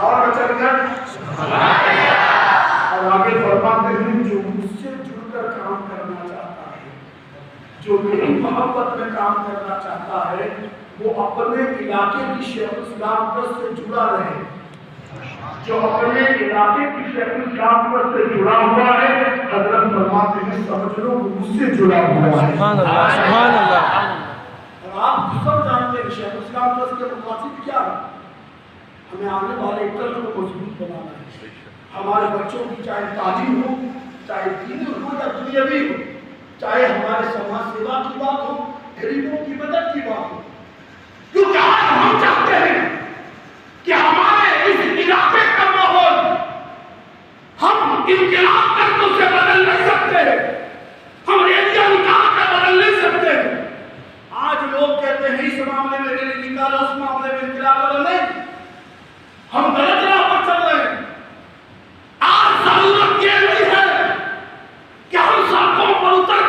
اور چل کر اور آگے فرماتے ہیں جو مجھ سے جڑ کر کام کرنا چاہتا ہے، جو میری محبت میں کام کرنا چاہتا ہے، وہ اپنے علاقے کی شیخ الاسلام ٹرسٹ سے جڑا رہے۔ جو اپنے علاقے کی شیخ الاسلام ٹرسٹ سے جڑا ہوا ہے، حضرت فرماتے ہیں سمجھ لو وہ مجھ سے جڑا ہوا ہے۔ سبحان اللہ، سبحان اللہ۔ اور آپ سب جانتے ہیں شیخ الاسلام ٹرسٹ کے مقاصد کیا ہے؟ ہمیں آنے والے کل کو مضبوط بنانا ہے۔ ہمارے بچوں کی چاہے تعلیم ہو، چاہے دینی ہو یا دنیاوی ہو، چاہے ہمارے سماج سیوا کی بات ہو، غریبوں کی مدد کی بات ہو، کیونکہ آج ہم چاہتے ہیں کہ ہمارے اس علاقے کا ماحول ہم انقلاب کر کے اسے بدل نہیں سکتے، ہم ریلیاں نکال کر بدل نہیں سکتے۔ آج لوگ کہتے ہیں اس معاملے میں ریلی نکالو، اس معاملے میں انقلاب بدل نہیں، ہم غلط راہ پر چل رہے ہیں۔ آج ضرورت یہ نہیں ہے کہ ہم سڑکوں پر اتر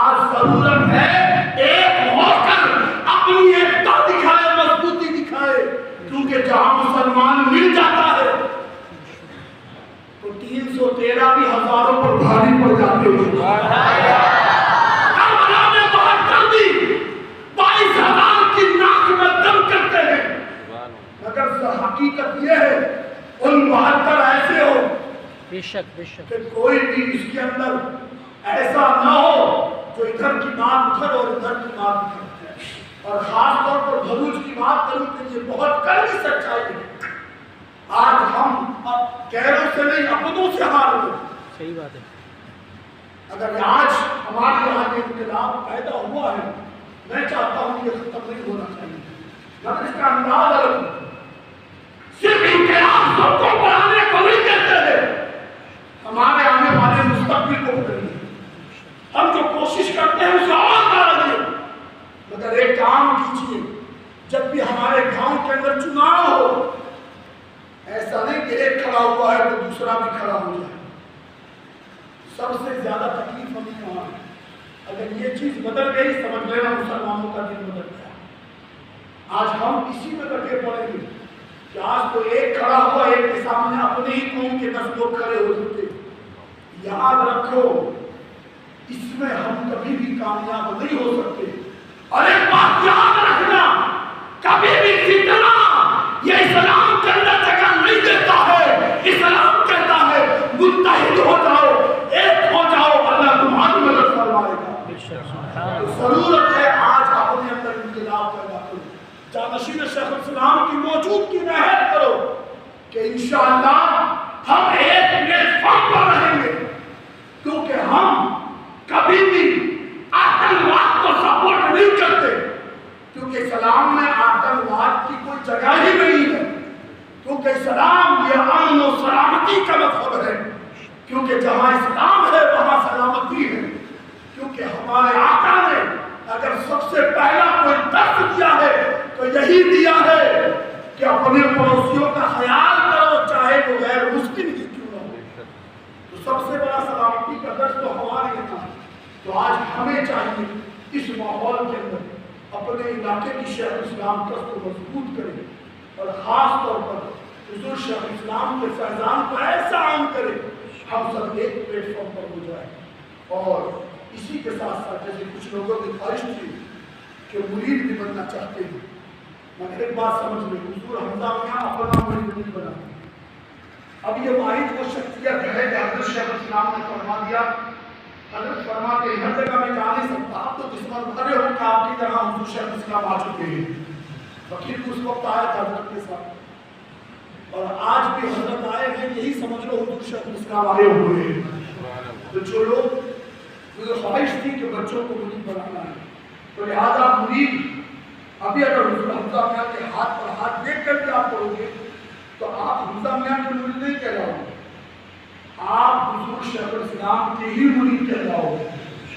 آج ضرورت ہے ایک ہو کر اپنی ایکتا دکھائے، مضبوطی دکھائے، کیونکہ جہاں مسلمان مل جاتا ہے تو 313 بھی ہزاروں پر بھاری پڑ جاتے ہیں۔ کربلا میں بہت جلدی 22,000 کی ناک میں دم کرتے ہیں، مگر حقیقت یہ ہے ان 72 ایسے ہو بے شک بے شک کہ کوئی بھی اس کے اندر ایسا نہ ہو جو ادھر کی بات ادھر اور ادھر کی بات ادھر۔ اور خاص طور پر بھروچ کی بات کروں کہ یہ بہت کڑوی سچائی ہے۔ آج ہم غیروں سے نہیں اپنوں سے ہار گئے۔ صحیح بات ہے۔ اگر آج ہمارے یہاں یہ انقلاب پیدا ہوا ہے، میں چاہتا ہوں کہ یہ ختم نہیں ہونا چاہیے، مگر اس کا انداز الگ ہے۔ صرف انقلاب سب کو بڑھانے کو نہیں کہتے ہیں، ہمارے آنے والے مستقبل کو بڑھانے۔ ہم جو کوشش کرتے ہیں اسے اور بڑھائیے، مگر ایک کام کیجیے، جب بھی ہمارے گاؤں کے اندر چناؤ ہو، ایسا نہیں کہ ایک کھڑا ہوا ہے تو دوسرا بھی کھڑا ہو جائے۔ سب سے زیادہ تکلیف ہمیں کہاں ہے؟ اگر یہ چیز بدل گئی سمجھ لینا مسلمانوں کا دن بدل گیا۔ آج ہم اسی میں ڈٹے پڑیں گے کہ آج تو ایک کھڑا ہوا، ایک کے سامنے اپنے ہی قوم کے 10 لوگ کھڑے ہو جاتے۔ یاد رکھو اس میں ہم کبھی بھی کامیاب نہیں ہو سکتے۔ اور ایک بات یاد رکھنا، کبھی بھی فتنہ یہ اسلام کے اندر جگہ نہیں دیتا ہے۔ اسلام کہتا ہے متحد ہو جاؤ، ایک ہو جاؤ، اللہ تمہاری مدد فرمائے گا۔ تو ضرورت ہے آج اپنے اندر انقلاب پیدا کرو، جانشین شیخ الاسلام کی موجودگی میں عہد کرو کہ انشاءاللہ ہم ایک پلیٹ فارم پر رہیں گے، کیونکہ ہم کبھی بھی آتنکواد کو سپورٹ نہیں کرتے، کیونکہ اسلام میں آتنکواد کی کوئی جگہ ہی نہیں ہے، کیونکہ اسلام یہ امن و سلامتی کا مذہب ہے، کیونکہ جہاں اسلام ہے وہاں سلامتی ہے، کیونکہ ہمارے آقا نے اگر سب سے پہلا کوئی درس دیا ہے تو یہی دیا ہے کہ اپنے پڑوسیوں کا خیال کرو چاہے وہ غیر مسلم ہی کیوں نہ ہو۔ تو سب سے بڑا سلامتی کا درس تو ہمارے یہاں ہے۔ تو آج ہمیں چاہیے اس ماحول کے اندر اپنے علاقے کی شیخ الاسلام ٹرسٹ کو مضبوط کریں، اور خاص طور پر حضور شیخ الاسلام کے فیضان کو ایسا عام کریں ہم سب ایک پلیٹ فارم پر ہو جائیں۔ اور اسی کے ساتھ ساتھ جیسے کچھ لوگوں کی خواہش تھی کہ مرید بھی بننا چاہتے ہیں، مگر ایک بات سمجھ لیں، حضور حمزہ میاں اپنا مرید نہیں بنا۔ اب یہ واحد وہ شخصیت ہے کہ حضرت شیخ الاسلام نے فرما دیا، حضرت فرماتے ہیں ہر جگہ میں جا نہیں سکتا، آپ تو قسمت بھرے ہو کہ آپ کی طرح حضور شیخ الاسلام آ چکے ہیں۔ وکیل کو اس وقت آیا تھا حضرت کے ساتھ، اور آج بھی حضرت آئے ہیں، یہی سمجھ لو حضور شیخ الاسلام آئے ہوئے ہیں۔ تو جو لوگ مجھے خواہش تھی کہ بچوں کو مرید بنانا ہے، تو لہٰذا مرید ابھی اگر حضور حمزہ میاں کے ہاتھ پر ہاتھ دیکھ کر کے آپ پڑھو گے تو آپ حمزہ میاں کے مرید نہیں کہلاؤ گے، آپ حضور شیخ الاسلام کے ہی مرید کہلاؤ گے،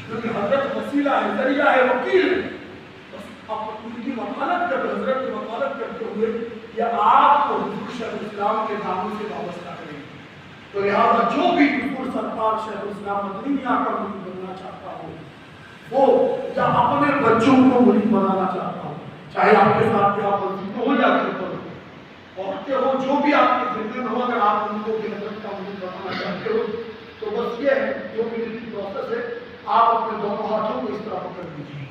کیونکہ حضرت وسیلہ ہے، ذریعہ ہے، وکیل ہے۔ بس آپ ان کی وکالت کرتے، حضرت کی وکالت کرتے ہوئے یا آپ کو حضور شیخ الاسلام کے ناموں سے وابستہ کریں گے۔ تو لہٰذا جو بھی حضور سرکار شیخ الاسلام مدنی میاں کا مرید بننا چاہتا ہو، وہ یا اپنے بچوں کو مرید بنانا چاہتا ہو، چاہے آپ کے ساتھ کیا ہو یا پھر ہو، اور جو بھی آپ کے ذمہ ہو اگر آپ ان کو بہتر کا مجھے بتانا چاہتے ہو تو بس یہ ہے جو بھی پروسیس ہے آپ اپنے دونوں ہاتھوں کو اس طرح پکڑ لیجیے